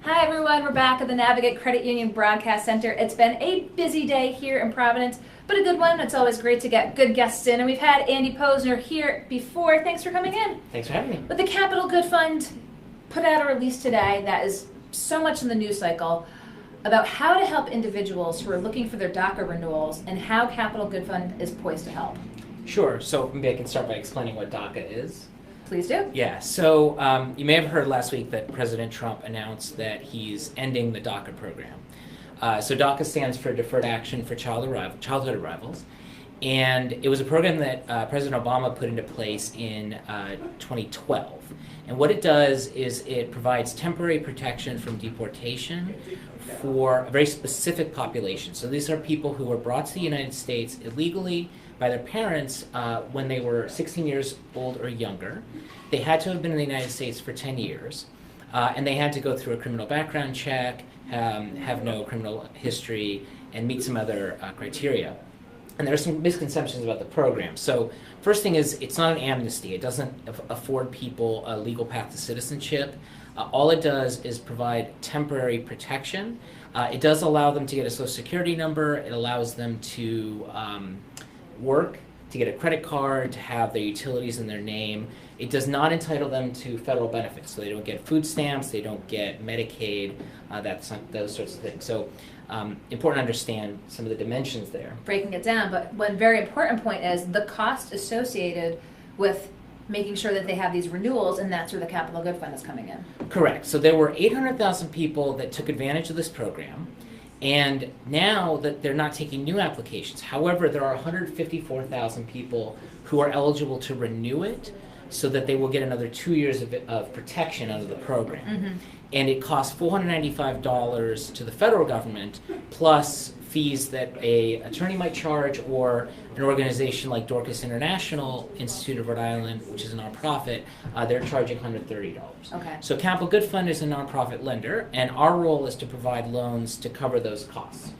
Hi everyone, we're back at the Navigate Credit Union Broadcast Center. It's been a busy day here in Providence, but a good one. It's always great to get good guests in, and we've had Andy Posner here before. Thanks for coming in. Thanks for having me. But the Capital Good Fund put out a release today that is so much in the news cycle about how to help individuals who are looking for their DACA renewals and how Capital Good Fund is poised to help. Sure, so maybe I can start by explaining what DACA is. Please do. Yeah, so you may have heard last week that President Trump announced that he's ending the Daca Program. So DACA stands for Deferred Action for Childhood Arrivals, and it was a program that President Obama put into place in 2012. And what it does is it provides temporary protection from deportation for a very specific population. So these are people who were brought to the United States illegally by their parents when they were 16 years old or younger. They had to have been in the United States for 10 years, and they had to go through a criminal background check, have no criminal history, and meet some other criteria. And there are some misconceptions about the program. So first thing is, it's not an amnesty. It doesn't afford people a legal path to citizenship. All it does is provide temporary protection. It does allow them to get a Social Security number. It allows them to work, to get a credit card, to have their utilities in their name. It does not entitle them to federal benefits. So they don't get food stamps, they don't get Medicaid, those sorts of things. So important to understand some of the dimensions there. Breaking it down, but one very important point is the cost associated with making sure that they have these renewals, and that's where the Capital Good Fund is coming in. Correct. So there were 800,000 people that took advantage of this program, and now that they're not taking new applications. However, there are 154,000 people who are eligible to renew it so that they will get another 2 years of protection under the program. Mm-hmm. And it costs $495 to the federal government, plus fees that a attorney might charge, or an organization like Dorcas International Institute of Rhode Island, which is a nonprofit, they're charging $130. Okay. So Capital Good Fund is a nonprofit lender, and our role is to provide loans to cover those costs.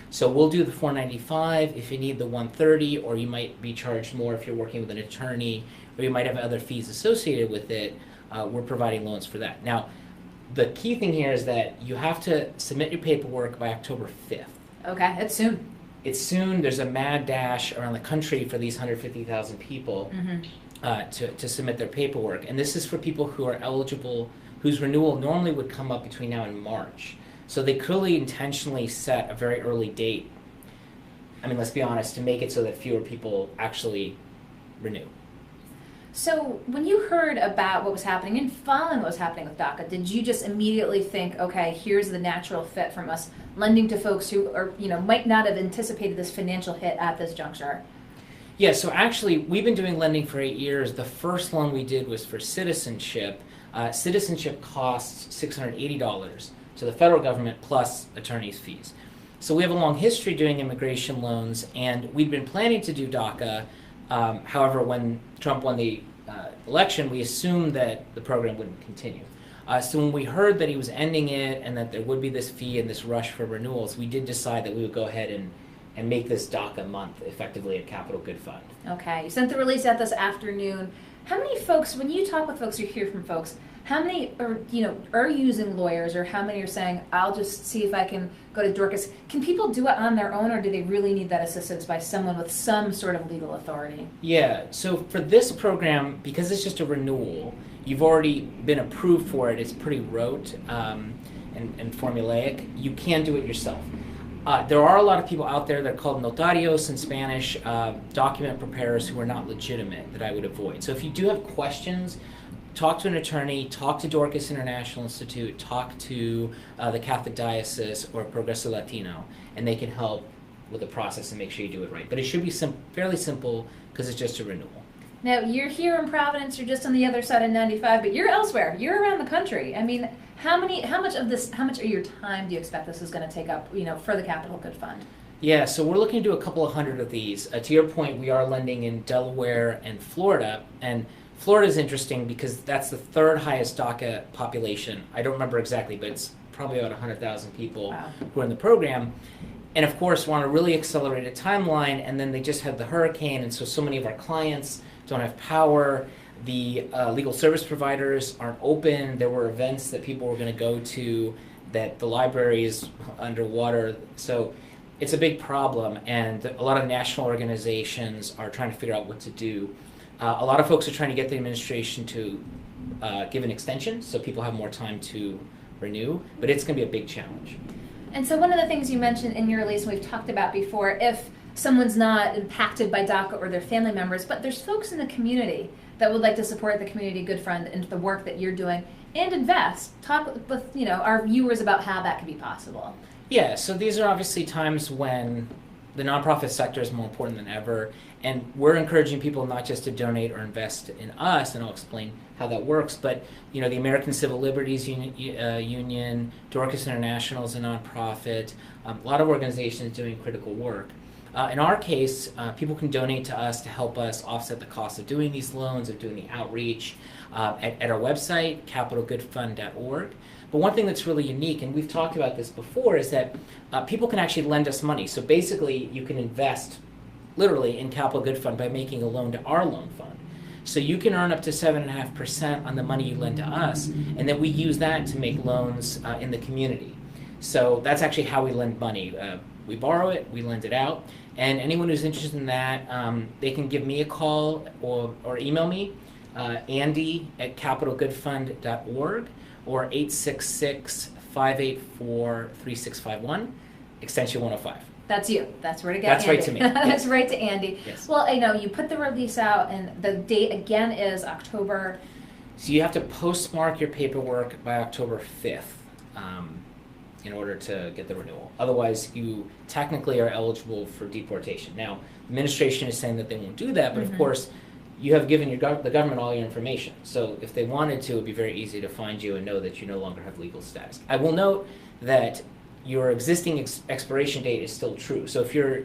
So we'll do the $495 if you need the $130, or you might be charged more if you're working with an attorney, or you might have other fees associated with it. We're providing loans for that. Now, the key thing here is that you have to submit your paperwork by October 5th. Okay, it's soon. It's soon. There's a mad dash around the country for these 150,000 people to submit their paperwork. And this is for people who are eligible, whose renewal normally would come up between now and March. So they clearly intentionally set a very early date, I mean, let's be honest, to make it so that fewer people actually renew. So when you heard about what was happening and following what was happening with DACA, did you just immediately think, okay, here's the natural fit from us lending to folks who are, might not have anticipated this financial hit at this juncture? Yeah, so actually, we've been doing lending for 8 years. The first loan we did was for citizenship. Citizenship costs $680 to the federal government plus attorney's fees. So we have a long history doing immigration loans, and we'd been planning to do DACA. However, when Trump won the election, we assumed that the program wouldn't continue. So when we heard that he was ending it and that there would be this fee and this rush for renewals, we did decide that we would go ahead and make this DACA month effectively a Capital Good Fund. Okay, you sent the release out this afternoon. How many folks, when you talk with folks or hear from folks, how many are using lawyers, or how many are saying, I'll just see if I can go to Dorcas? Can people do it on their own, or do they really need that assistance by someone with some sort of legal authority? Yeah, so for this program, because it's just a renewal, you've already been approved for it, it's pretty rote and formulaic, you can do it yourself. There are a lot of people out there that are called notarios in Spanish, document preparers who are not legitimate, that I would avoid. So if you do have questions, talk to an attorney, talk to Dorcas International Institute, talk to the Catholic Diocese or Progreso Latino, and they can help with the process and make sure you do it right. But it should be fairly simple because it's just a renewal. Now, you're here in Providence, you're just on the other side of 95, but you're elsewhere. You're around the country. I mean, how much of your time do you expect this is going to take up, for the Capital Good Fund? Yeah, so we're looking to do a couple of hundred of these. To your point, we are lending in Delaware and Florida, and Florida is interesting because that's the third highest DACA population. I don't remember exactly, but it's probably about 100,000 people who are in the program. And of course, we're on a really accelerated timeline, and then they just had the hurricane, and so many of our clients don't have power. The legal service providers aren't open. There were events that people were going to go to that the library is underwater. So it's a big problem, and a lot of national organizations are trying to figure out what to do. A lot of folks are trying to get the administration to give an extension so people have more time to renew, but it's going to be a big challenge. And so one of the things you mentioned in your release, and we've talked about before, if someone's not impacted by DACA or their family members, but there's folks in the community that would like to support the Community Good Fund and the work that you're doing and invest, talk with our viewers about how that could be possible. Yeah, so these are obviously times when the nonprofit sector is more important than ever, and we're encouraging people not just to donate or invest in us, and I'll explain how that works, but the American Civil Liberties Union, Dorcas International is a nonprofit, a lot of organizations doing critical work. In our case, people can donate to us to help us offset the cost of doing these loans, of doing the outreach at our website, capitalgoodfund.org. But one thing that's really unique, and we've talked about this before, is that people can actually lend us money. So basically, you can invest literally in Capital Good Fund by making a loan to our loan fund. So you can earn up to 7.5% on the money you lend to us, and then we use that to make loans in the community. So that's actually how we lend money. We borrow it, we lend it out, and anyone who's interested in that, they can give me a call or email me, Andy@capitalgoodfund.org, or 866-584-3651, extension 105. That's you. That's where to get That's Andy. right to me. That's Yes. right to Andy. Yes. Well, you put the release out, and the date again is October. So you have to postmark your paperwork by October 5th in order to get the renewal. Otherwise, you technically are eligible for deportation. Now, the administration is saying that they won't do that, but of course, you have given the government all your information. So if they wanted to, it would be very easy to find you and know that you no longer have legal status. I will note that your existing expiration date is still true. So if your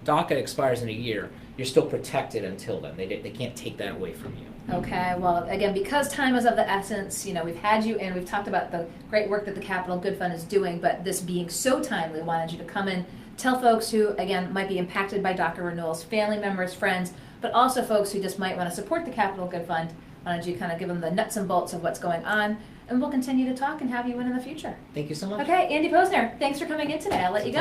DACA expires in a year, you're still protected until then. They can't take that away from you. Okay, well, again, because time is of the essence, we've had you and we've talked about the great work that the Capital Good Fund is doing, but this being so timely, we wanted you to come in, tell folks who, again, might be impacted by DACA renewals, family members, friends, but also folks who just might want to support the Capital Good Fund. Wanted you to kind of give them the nuts and bolts of what's going on, and we'll continue to talk and have you in the future. Thank you so much. Okay, Andy Posner, thanks for coming in today. I'll let you go.